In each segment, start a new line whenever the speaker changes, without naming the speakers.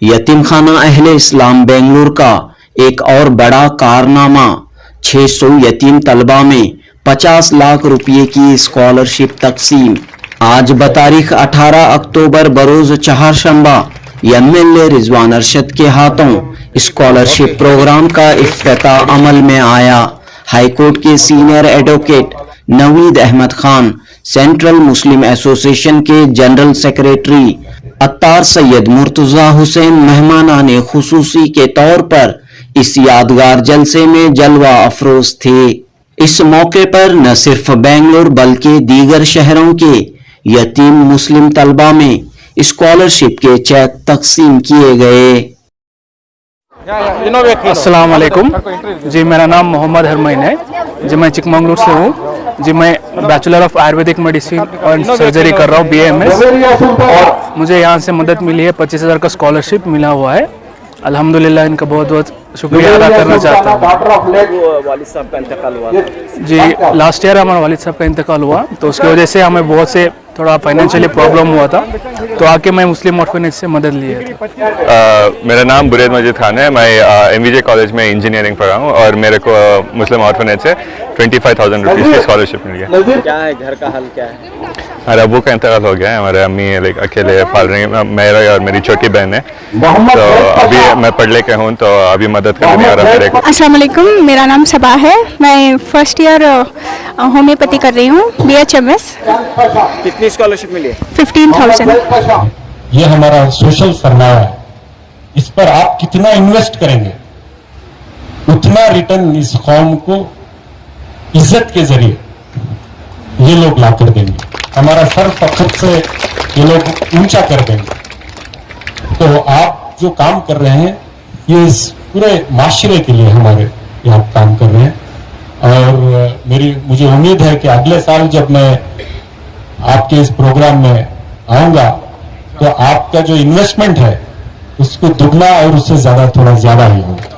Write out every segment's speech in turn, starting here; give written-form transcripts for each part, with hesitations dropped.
यतीम खाना अहले इस्लाम बेंगलुरु का एक और बड़ा कारनामा 600 यतीम तलबा में 50 लाख रुपये की स्कॉलरशिप तकसीम। आज बतारीख 18 अक्टूबर बरोज चहारशंबा एमएलए रिजवान अरशद के हाथों स्कॉलरशिप प्रोग्राम का इफ्तिताह अमल में आया। हाईकोर्ट के senior advocate Naveed Ahmed Khan, Central Muslim Association के जनरल सेक्रेटरी अत्तार सैयद मुर्तजा हुसैन मेहमानाने खुसूसी के तौर पर इस यादगार जलसे में जलवा अफरोज थे। इस मौके पर न सिर्फ बेंगलुरु बल्कि दीगर शहरों के यतीम मुस्लिम तलबा में स्कॉलरशिप के चेक तकसीम किए गए।
अस्सलाम वालेकुम जी, मेरा नाम मोहम्मद हरमैन है जी, मैं चिकमंगलुर से हूँ जी। मैं बैचलर ऑफ आयुर्वेदिक मेडिसिन और सर्जरी कर रहा हूँ BAMS, और मुझे यहाँ से मदद मिली है। 25,000 का स्कॉलरशिप मिला हुआ है। अल्हम्दुलिल्लाह, इनका बहुत बहुत शुक्रिया अदा करना चाहता हूँ।
वालिद साहब का इंतकाल हुआ
जी, लास्ट ईयर हमारे वालिद साहब का इंतकाल हुआ, तो उसकी वजह से हमें बहुत से थोड़ा फाइनेंशियली प्रॉब्लम हुआ था, तो आके मैं मुस्लिम ऑर्फनेज से मदद ली है।
मेरा नाम बुरैद मजीद खान है। मैं MVJ कॉलेज में इंजीनियरिंग पढ़ा हूँ और मेरे को मुस्लिम ऑर्फनेज से 25,000 रुपीज़ की स्कॉलरशिप मिली है।
क्या है घर का हाल क्या है?
हमारे अबू का इंतकाल हो गया है। हमारे अम्मी अकेले पाल रही हैं, मेरा और मेरी छोटी बहन है, तो अभी मैं पढ़ ले के हूँ, तो अभी मदद करने नहीं आ रहा मेरे को।
अस्सलाम वालेकुम, मेरा नाम सबा है। मैं फर्स्ट ईयर होम्योपैथी कर रही हूँ, BHMS।
कितनी स्कॉलरशिप मिली है?
15,000।
ये हमारा सोशल सरमाया है, इस पर आप कितना इन्वेस्ट करेंगे उतना रिटर्न इस कौम को इज्जत के जरिए ये लोग ला कर देंगे। हमारा सर फख्र से ये लोग ऊंचा कर देंगे। तो आप जो काम कर रहे हैं ये इस पूरे माशरे के लिए हमारे यहाँ काम कर रहे हैं, और मुझे उम्मीद है कि अगले साल जब मैं आपके इस प्रोग्राम में आऊंगा तो आपका जो इन्वेस्टमेंट है उसको दुगना और उससे थोड़ा ज्यादा ही होगा।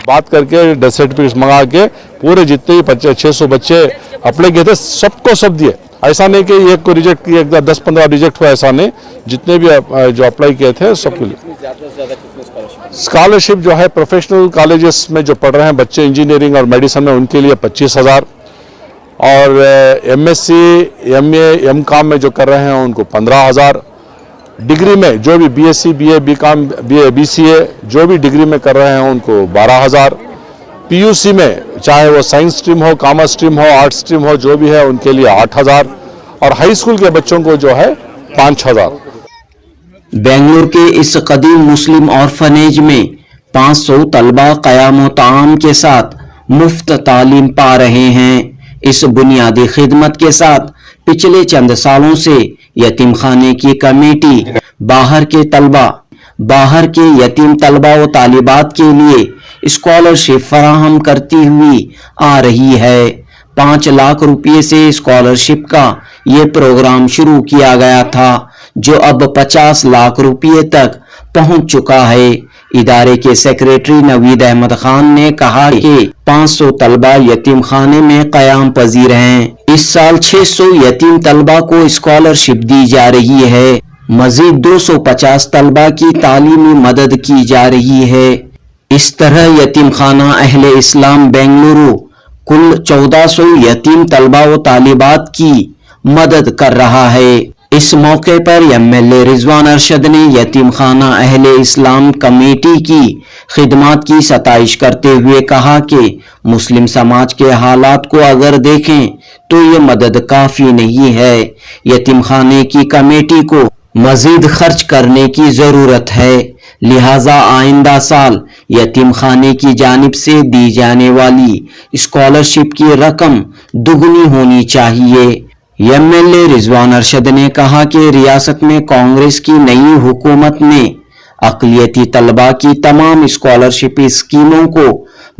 बात करके डेथ सर्टिफिकेट मंगा के पूरे जितने भी 600 बच्चे अप्लाई किए थे सबको सब दिए। ऐसा नहीं कि एक को रिजेक्ट किया, 10-15 रिजेक्ट हुआ, ऐसा नहीं। जितने भी जो अप्लाई किए थे सबके लिए स्कॉलरशिप जो है प्रोफेशनल कॉलेजेस में जो पढ़ रहे हैं बच्चे इंजीनियरिंग और मेडिसिन में, उनके लिए 25,000, और MSc MA MCom में जो कर रहे हैं उनको 15,000, डिग्री में जो भी BSc BA BCom BA BCA जो भी डिग्री में कर रहे हैं उनको 12,000, PUC में चाहे वो साइंस स्ट्रीम हो, कॉमर्स स्ट्रीम हो, आर्ट्स स्ट्रीम हो, जो भी है उनके लिए 8,000, और हाई स्कूल के बच्चों को जो है 5,000।
बेंगलुरु के इस कदीम मुस्लिम ऑर्फनेज में 500 तलबा क़याम ताम के साथ मुफ्त तालीम पा रहे हैं। इस बुनियादी खिदमत के साथ पिछले चंद सालों से यतीम खाने की कमेटी बाहर के यतीम तलबा व तालिबात के लिए स्कॉलरशिप फराहम करती हुई आ रही है। 5 लाख रुपये से स्कॉलरशिप का ये प्रोग्राम शुरू किया गया था, जो अब 50 लाख रुपये तक पहुंच चुका है। इदारे के सेक्रेटरी नवीद अहमद खान ने कहा कि 500 तलबा यतीम खाने में क़याम पजीर हैं। इस साल 600 यतीम तलबा को स्कॉलरशिप दी जा रही है। मजीद 250 तलबा की तालीमी मदद की जा रही है। इस तरह यतीम खाना अहले इस्लाम बेंगलुरु कुल 1400 यतीम तलबा व तालिबात की मदद कर रहा है। इस मौके पर MLA रिजवान अरशद ने यतीम खाना अहले इस्लाम कमेटी की खिदमत की सताइश करते हुए कहा कि मुस्लिम समाज के हालात को अगर देखें तो ये मदद काफी नहीं है। यतीम खाने की कमेटी को मजीद खर्च करने की जरूरत है, लिहाजा आइंदा साल यतीम खाने की जानिब से दी जाने वाली स्कॉलरशिप की रकम दुगनी होनी चाहिए। MLA रिजवान अरशद ने कहा कि रियासत में कांग्रेस की नई हुकूमत ने अक़लियती तलबा की तमाम स्कॉलरशिप स्कीमों को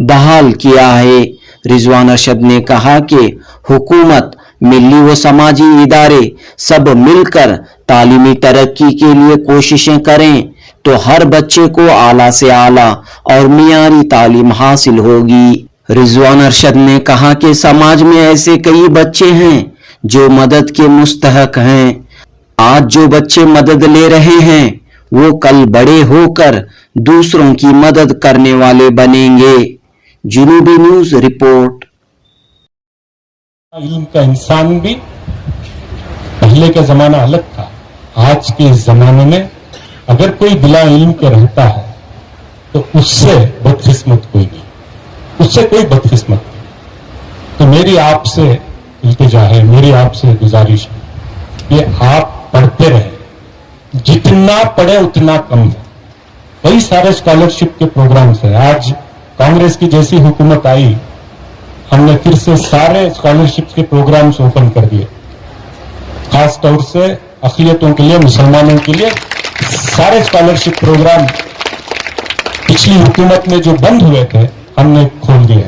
बहाल किया है। रिजवान अरशद ने कहा कि हुकूमत, मिली व समाजी इदारे सब मिलकर तालीमी तरक्की के लिए कोशिशें करें तो हर बच्चे को आला से आला और मियारी तालीम हासिल होगी। रिजवान अरशद ने कहा कि समाज में ऐसे कई बच्चे हैं जो मदद के मुस्तहक हैं। आज जो बच्चे मदद ले रहे हैं वो कल बड़े होकर दूसरों की मदद करने वाले बनेंगे। जुनूबी न्यूज रिपोर्ट।
इल्म का इंसान भी पहले का जमाना अलग था। आज के जमाने में अगर कोई बिला इल्म के रहता है तो उससे बदकिस्मत कोई नहीं, उससे कोई बदकिस्मत नहीं। तो मेरी आपसे इल्तिजा है, मेरी आपसे गुजारिश है कि आप पढ़ते रहे, जितना पढ़े उतना कम है। कई सारे स्कॉलरशिप के प्रोग्राम्स हैं। आज कांग्रेस की जैसी हुकूमत आई, हमने फिर से सारे स्कॉलरशिप के प्रोग्राम्स ओपन कर दिए, खास तौर से अक़लियतों के लिए, मुसलमानों के लिए सारे स्कॉलरशिप प्रोग्राम पिछली हुकूमत में जो बंद हुए थे हमने खोल दिए।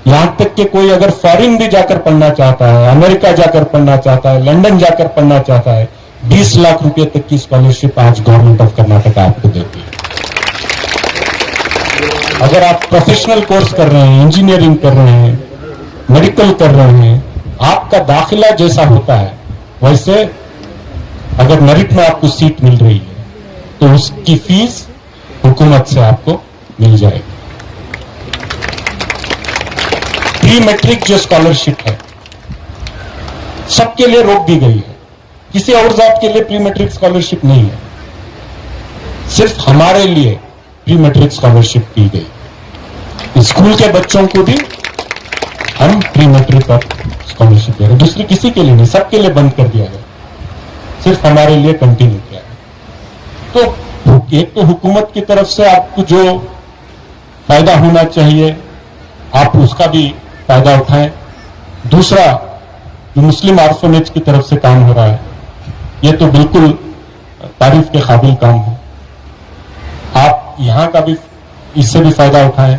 यहां तक कि कोई अगर फॉरेन भी जाकर पढ़ना चाहता है, अमेरिका जाकर पढ़ना चाहता है, लंदन जाकर पढ़ना चाहता है, 20 लाख रुपए तक की स्कॉलरशिप आज गवर्नमेंट ऑफ कर्नाटक आपको देती है। अगर आप प्रोफेशनल कोर्स कर रहे हैं, इंजीनियरिंग कर रहे हैं, मेडिकल कर रहे हैं, आपका दाखिला जैसा होता है वैसे अगर मेरिट में आपको सीट मिल रही है तो उसकी फीस हुकूमत से आपको मिल जाएगी। प्री मैट्रिक जो स्कॉलरशिप है सबके लिए रोक दी गई है, किसी और जात के लिए प्री मैट्रिक स्कॉलरशिप नहीं है, सिर्फ हमारे लिए प्री मैट्रिक स्कॉलरशिप की गई। स्कूल के बच्चों को भी हम प्री मैट्रिक और स्कॉलरशिप दे रहे, दूसरी किसी के लिए नहीं, सबके लिए बंद कर दिया गया, सिर्फ हमारे लिए कंटिन्यू किया गया। तो एक तो हुकूमत की तरफ से आपको जो फायदा होना चाहिए आप उसका भी फायदा उठाएं। दूसरा, जो मुस्लिम ऑर्फनेज की तरफ से काम हो रहा है ये तो बिल्कुल तारीफ के काबिल काम है, आप यहां का भी इससे भी फायदा उठाएं।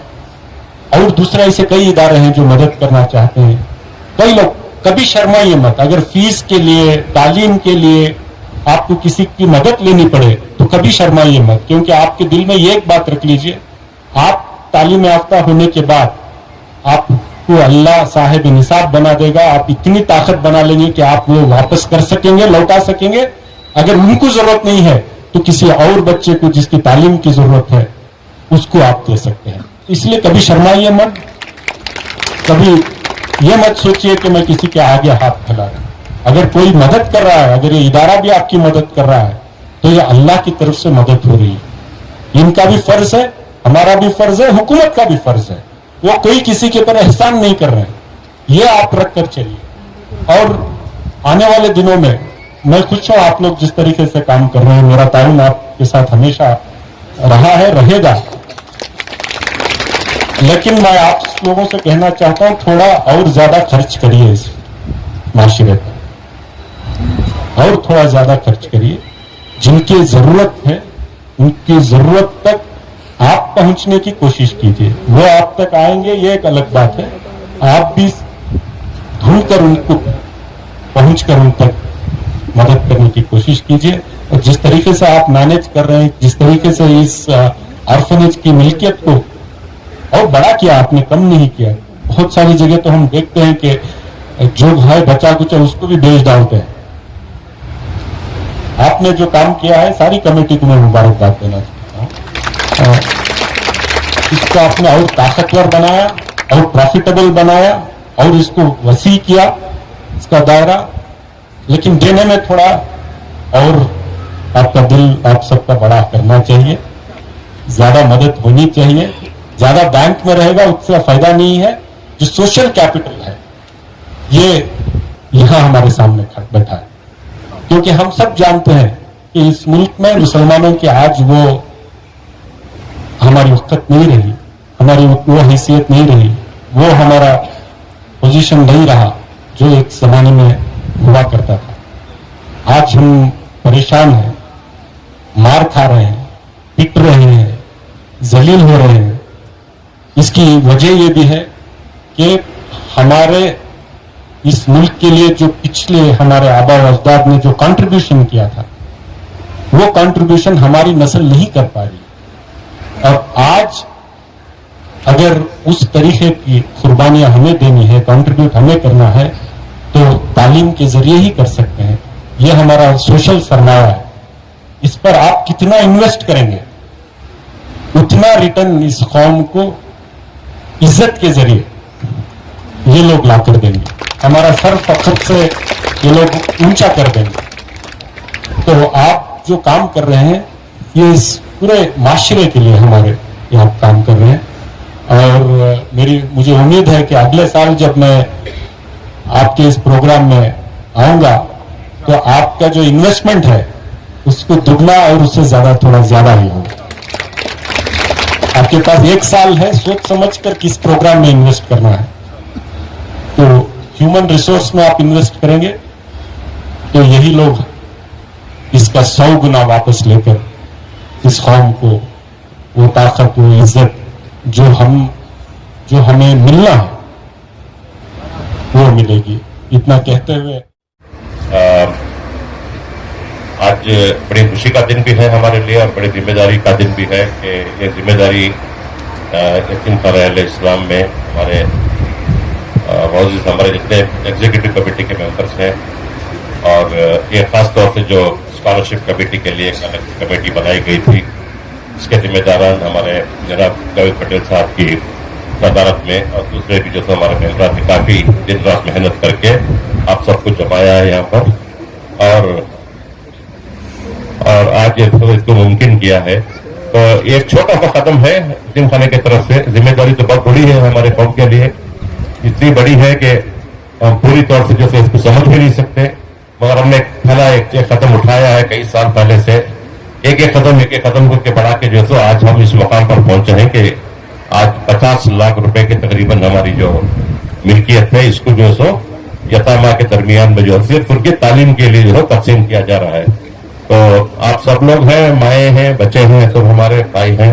और दूसरा, ऐसे कई इदारे हैं जो मदद करना चाहते हैं। कई लोग, कभी शर्माइए मत, अगर फीस के लिए, तालीम के लिए आपको किसी की मदद लेनी पड़े तो कभी शर्माइए मत, क्योंकि आपके दिल में ये एक बात रख लीजिए, आप तालीम याफ्ता होने के बाद आपको अल्लाह साहिब निसाब बना देगा, आप इतनी ताकत बना लेंगे कि आप वो वापस कर सकेंगे, लौटा सकेंगे। अगर उनको जरूरत नहीं है तो किसी और बच्चे को जिसकी तालीम की जरूरत है उसको आप दे सकते हैं। इसलिए कभी शर्माइए मत, कभी ये मत सोचिए कि मैं किसी के आगे हाथ फैला रहा हूं। अगर कोई मदद कर रहा है, अगर ये इदारा भी आपकी मदद कर रहा है तो ये अल्लाह की तरफ से मदद हो रही है। इनका भी फर्ज है, हमारा भी फर्ज है, हुकूमत का भी फर्ज है। वो कोई किसी के ऊपर एहसान नहीं कर रहे हैं, ये आप रख कर चलिए। और आने वाले दिनों में मैं खुश हूं आप लोग जिस तरीके से काम कर रहे हैं, मेरा ताउन आपके साथ हमेशा रहा है, रहेगा। लेकिन मैं आप लोगों से कहना चाहता हूं थोड़ा और ज्यादा खर्च करिए इस माशरे पर, और थोड़ा ज्यादा खर्च करिए। जिनकी जरूरत है उनकी जरूरत तक आप पहुंचने की कोशिश कीजिए। वो आप तक आएंगे ये एक अलग बात है, आप भी ढूंढकर उनको पहुंचकर उन तक मदद करने की कोशिश कीजिए। और जिस तरीके से आप मैनेज कर रहे हैं, जिस तरीके से इस ऑर्फनेज की मिल्कियत को और बड़ा किया, आपने कम नहीं किया। बहुत सारी जगह तो हम देखते हैं कि जो है बचा कुचा उसको भी बेच डालते हैं। आपने जो काम किया है सारी कमेटी को मैं मुबारकबाद देना चाहता हूं। इसको आपने और ताकतवर बनाया और प्रॉफिटेबल बनाया और इसको वसी किया इसका दायरा, लेकिन देने में थोड़ा और आपका दिल आप सबका बड़ा करना चाहिए, ज्यादा मदद होनी चाहिए। ज्यादा बैंक में रहेगा उससे फायदा नहीं है। जो सोशल कैपिटल है ये यहां हमारे सामने बैठा है, क्योंकि हम सब जानते हैं कि इस मुल्क में मुसलमानों की आज वो हमारी वक्त नहीं रही, हमारी वो हैसियत नहीं रही, वो हमारा पोजीशन नहीं रहा जो एक जमाने में हुआ करता था। आज हम परेशान हैं, मार खा रहे हैं, पिट रहे हैं, जलील हो रहे हैं। इसकी वजह यह भी है कि हमारे इस मुल्क के लिए जो पिछले हमारे आबा और अजदाद ने जो कंट्रीब्यूशन किया था वो कंट्रीब्यूशन हमारी नस्ल नहीं कर पा रही। और आज अगर उस तरीके की कुर्बानियां हमें देनी है, कंट्रीब्यूट हमें करना है, तो तालीम के जरिए ही कर सकते हैं। ये हमारा सोशल सरमाया है, इस पर आप कितना इन्वेस्ट करेंगे, उतना रिटर्न इस कौम को इज्जत के जरिए ये लोग ला कर देंगे, हमारा सर फख्र से ये लोग ऊंचा कर देंगे। तो आप जो काम कर रहे हैं ये इस पूरे माशरे के लिए हमारे यहाँ काम कर रहे हैं। और मुझे उम्मीद है कि अगले साल जब मैं आपके इस प्रोग्राम में आऊंगा तो आपका जो इन्वेस्टमेंट है उसको दुगना और उससे थोड़ा ज्यादा ही होगा। आपके पास 1 साल है, सोच समझ कर किस प्रोग्राम में इन्वेस्ट करना है। तो ह्यूमन रिसोर्स में आप इन्वेस्ट करेंगे तो यही लोग इसका 100 गुना वापस लेकर इस कौम को वो ताकत, वो इज्जत जो हमें मिलना है वो मिलेगी। इतना कहते हुए
आज बड़ी खुशी का दिन भी है हमारे लिए और बड़ी जिम्मेदारी का दिन भी है कि ये जिम्मेदारी यकीन फराइल इस्लाम में हमारे मौजूद हमारे जितने एग्जीक्यूटिव कमेटी के मेंबर्स हैं और ये खास तौर से जो स्कॉलरशिप कमेटी के लिए एक अलग कमेटी बनाई गई थी, इसके जिम्मेदारान हमारे जनाब जावेद पटेल साहब की सदारत में और दूसरे भी जो हमारे मेंबर ने काफ़ी दिन रात मेहनत करके आप सबको जमाया है यहाँ पर और आज इसको मुमकिन किया है। तो ये एक छोटा सा कदम है यतीम खाने की तरफ से। जिम्मेदारी तो बहुत बड़ी है हमारे कौम के लिए, इतनी बड़ी है कि हम पूरी तौर से जैसे इसको समझ भी नहीं सकते, मगर हमने पहला एक कदम उठाया है कई साल पहले से, एक एक कदम करके बढ़ा के जो है आज हम इस मुकाम पर पहुंचे हैं कि आज 50 लाख रुपए के तकरीबन हमारी जो मिल्कियत है इसको जो है यतामा के दरमियान में जो सिर्फ उनकी तालीम के लिए जो है तकसीम किया जा रहा है। तो आप सब लोग हैं, माए हैं, बच्चे हैं, सब हमारे भाई हैं,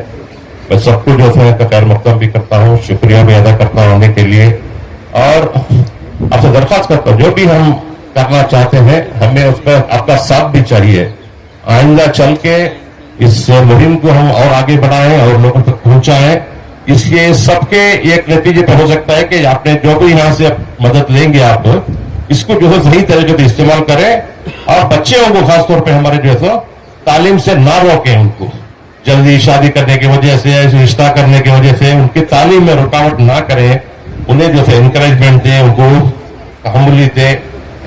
मैं सबको जो है खैर मकदम भी करता हूँ, शुक्रिया भी अदा करता हूँ आने के लिए और आपसे दरख्वास्त करता हूँ जो भी हम करना चाहते हैं हमें उस पर आपका साथ भी चाहिए। आइंदा चल के इस मुहिम को हम और आगे बढ़ाएं और लोगों तक पहुंचाएं, इसलिए सबके एक नतीजे पर हो सकता है कि आपने जो भी यहाँ से मदद लेंगे आप इसको जो है सही तरीके से इस्तेमाल करें और बच्चों को खासतौर पे हमारे जो है तालीम से ना रोकें, उनको जल्दी शादी करने की वजह से, रिश्ता करने की वजह से उनकी तालीम में रुकावट ना करें, उन्हें जो है इंकरेजमेंट दें, उनको तहम्मुली दें,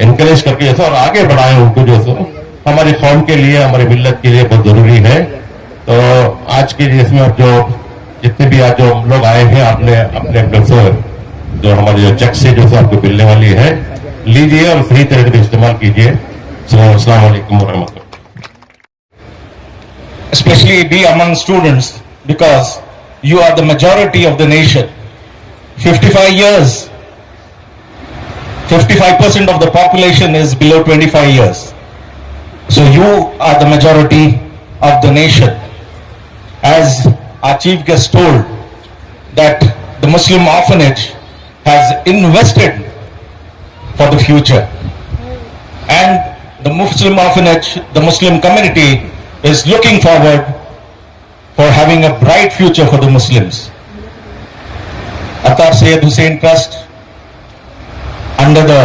इंकरेज करके जैसा और आगे बढ़ाएं उनको जो है हमारी कौम के लिए, हमारी मिल्लत के लिए बहुत जरूरी है। तो आज के जिसमें अब जो जितने भी आज जो लोग आए हैं आपने अपने से जो हमारे जो चेक से जो आपको मिलने वाली है लीजिए और सही तरीके से इस्तेमाल कीजिए। अस्सलाम वालेकुम व रहमतुल्लाह।
Especially be among students because you are the majority of the nation. 55 years, 55% of the population is below 25 years. So you are the majority of the nation. As our chief guest told that the Muslim orphanage has invested for the future, and the Muslim orphanage, the Muslim community is looking forward for having a bright future for the Muslims. Attar Syed Hussain Trust under the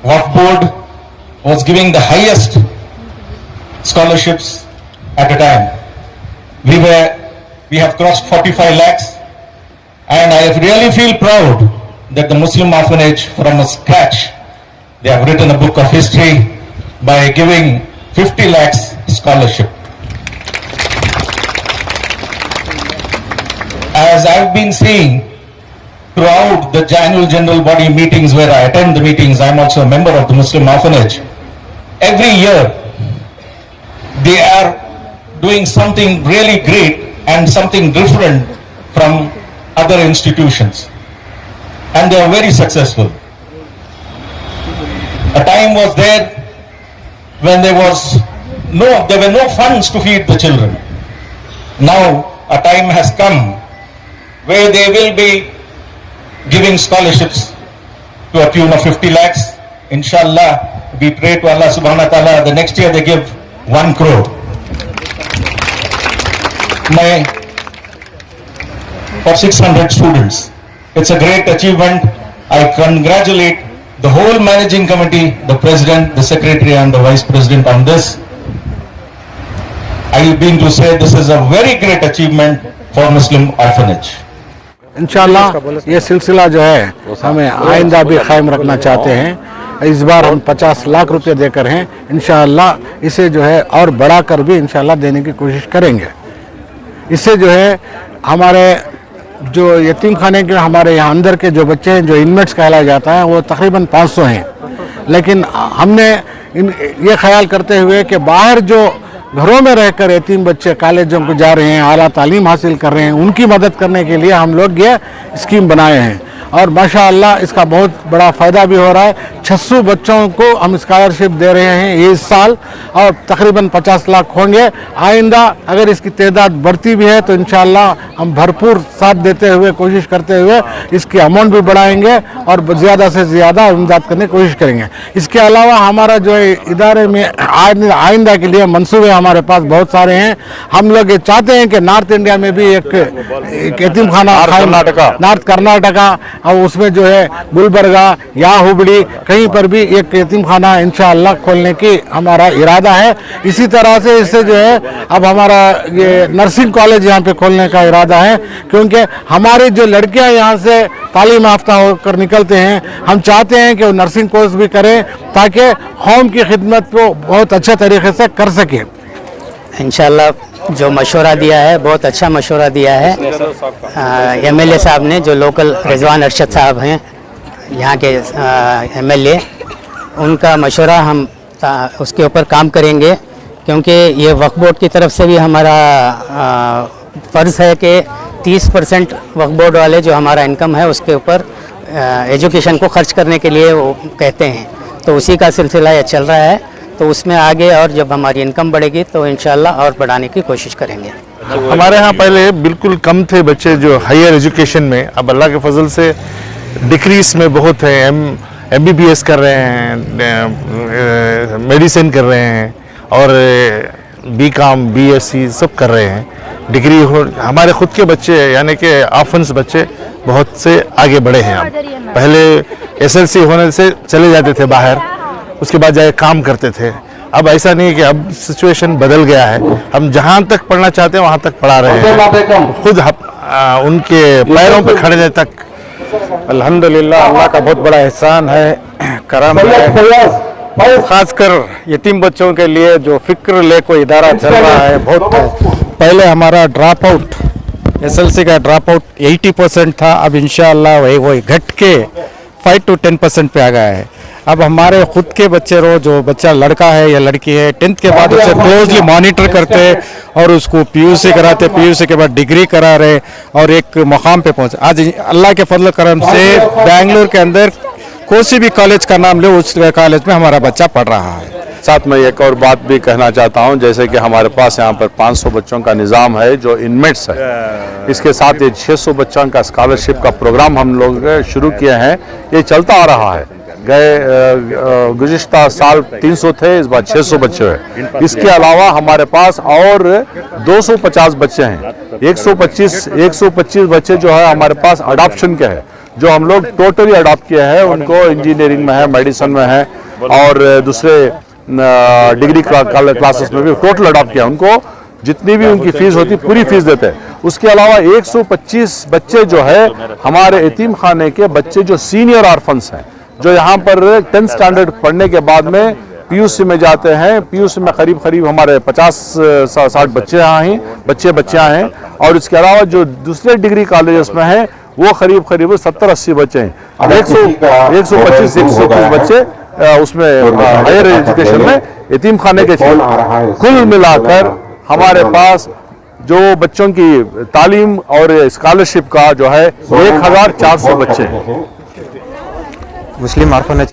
Waqf board was giving the highest scholarships at a time. We have crossed 45 lakhs and I really feel proud that the Muslim orphanage from a scratch, they have written a book of history by giving 50 lakhs scholarship. As I've been seeing throughout the annual general body meetings where I attend the meetings, I'm also a member of the Muslim orphanage. Every year they are doing something really great and something different from other institutions, and they are very successful. A time was there when there were no funds to feed the children. Now a time has come where they will be giving scholarships to a tune of 50 lakhs. Inshallah, we pray to Allah subhanahu wa ta'ala, the next year they give 1 crore. For 600 students. It's a great achievement. I congratulate the whole managing committee, the president, the secretary and the vice president on this. I mean to say this is a very great achievement for Muslim orphanage.
इंशाल्लाह ये सिलसिला जो है हमें आइंदा भी कायम रखना चाहते हैं। इस बार हम 50 लाख रुपए देकर हैं, इंशाल्लाह इसे जो है और बढ़ाकर भी इंशाल्लाह देने की कोशिश करेंगे। इससे जो है हमारे जो यतीम खाने के हमारे यहाँ अंदर के जो बच्चे हैं जो इनमेट्स कहलाया जाता है वो तकरीबन 500 हैं, लेकिन हमने ये ख्याल करते हुए कि बाहर जो घरों में रहकर यतीम बच्चे कॉलेजों को जा रहे हैं, आला तालीम हासिल कर रहे हैं, उनकी मदद करने के लिए हम लोग ये स्कीम बनाए हैं और माशाअल्लाह इसका बहुत बड़ा फ़ायदा भी हो रहा है। 600 बच्चों को हम स्कॉलरशिप दे रहे हैं ये इस साल और तकरीबन 50 लाख होंगे। आइंदा अगर इसकी तादाद बढ़ती भी है तो इंशाअल्लाह हम भरपूर साथ देते हुए कोशिश करते हुए इसकी अमाउंट भी बढ़ाएंगे और ज़्यादा से ज़्यादा इमदाद करने की कोशिश करेंगे। इसके अलावा हमारा जो है इदारे में आइंदा के लिए मंसूबे हमारे पास बहुत सारे हैं। हम लोग ये चाहते हैं कि नॉर्थ इंडिया में भी एक यतीम खाना नॉर्थ कर्नाटका और उसमें जो है गुलबर्गा या हुबली कहीं पर भी एक यतीम खाना इंशाअल्लाह खोलने की हमारा इरादा है। इसी तरह से इससे जो है अब हमारा ये नर्सिंग कॉलेज यहाँ पे खोलने का इरादा है, क्योंकि हमारी जो लड़कियाँ यहाँ से तालीम याफ्ता होकर निकलते हैं, हम चाहते हैं कि वो नर्सिंग कोर्स भी करें ताकि कौम की खिदमत को बहुत अच्छे तरीके से कर सके।
इंशाल्लाह जो मशवरा दिया है बहुत अच्छा मशवरा दिया है एमएलए साहब ने, जो लोकल रिजवान अरशद साहब हैं यहाँ के एमएलए, उनका मशवरा हम उसके ऊपर काम करेंगे, क्योंकि ये वक्फ बोर्ड की तरफ से भी हमारा फ़र्ज़ है कि 30% वक्फ बोर्ड वाले जो हमारा इनकम है उसके ऊपर एजुकेशन को खर्च करने के लिए वो कहते हैं, तो उसी का सिलसिला ये चल रहा है। तो उसमें आगे और जब हमारी इनकम बढ़ेगी तो इंशाल्लाह और बढ़ाने की कोशिश करेंगे।
हमारे यहाँ पहले बिल्कुल कम थे बच्चे जो हायर एजुकेशन में, अब अल्लाह के फजल से डिग्रीज में बहुत है। MBBS कर रहे हैं, मेडिसिन कर रहे हैं और BCom BSc सब कर रहे हैं। डिग्री हमारे खुद के बच्चे यानी कि ऑर्फन्स बच्चे बहुत से आगे बढ़े हैं। अब पहले SLC होने से चले जाते थे बाहर, उसके बाद जाके काम करते थे। अब ऐसा नहीं है कि अब सिचुएशन बदल गया है, हम जहाँ तक पढ़ना चाहते हैं वहाँ तक पढ़ा रहे हैं, खुद उनके पैरों पर खड़े तक।
अल्हम्दुलिल्लाह अल्लाह का बहुत बड़ा एहसान है, करम है, खासकर यतीम बच्चों के लिए जो फिक्र ले कोई इदारा चल रहा है बहुत है। पहले हमारा ड्रॉप आउट SLC का ड्रॉप आउट 80% था, अब इंशाअल्लाह वही घट के 5 to 10% पे आ गया है। अब हमारे खुद के बच्चे जो बच्चा लड़का है या लड़की है 10th के बाद उसे क्लोजली मॉनिटर करते और उसको PUC कराते, PUC के बाद डिग्री करा रहे और एक मुकाम पे पहुंचे। आज अल्लाह के फजल करम से बेंगलुरु के अंदर कोई भी कॉलेज का नाम ले उस कॉलेज में हमारा बच्चा पढ़ रहा है।
साथ में एक और बात भी कहना चाहता हूं, जैसे कि हमारे पास यहाँ पर 500 बच्चों का निज़ाम है जो इनमेट्स है, इसके साथ ये 600 बच्चों का स्कॉलरशिप का प्रोग्राम हम लोग शुरू किए हैं, ये चलता आ रहा है। गुज़िश्ता साल 300 थे, इस बार 600 बच्चे हैं। इसके अलावा हमारे पास और 250 बच्चे हैं, 125 बच्चे जो है हमारे पास अडॉप्शन के हैं, जो हम लोग टोटली अडॉप्ट किए हैं। उनको इंजीनियरिंग में है, मेडिसिन में है और दूसरे डिग्री क्लासेस में भी टोटल अडॉप्ट किया। उनको जितनी भी उनकी फीस होती पूरी फीस देते हैं। उसके अलावा 125 बच्चे जो है हमारे यतीम खाने के बच्चे जो सीनियर ऑर्फन्स हैं, जो यहाँ पर 10th स्टैंडर्ड पढ़ने के बाद में PUC में जाते हैं। PUC में करीब हमारे 50-60 बच्चियाँ हैं और इसके अलावा जो दूसरे डिग्री कॉलेजेस में हैं वो करीब 70-80 बच्चे हैं। 125 बच्चे उसमें हायर एजुकेशन में यतीम खाने के। कुल मिलाकर हमारे पास जो बच्चों की तालीम और स्कॉलरशिप का जो है 1400 बच्चे हैं।
मुस्लिम ऑर्फनेज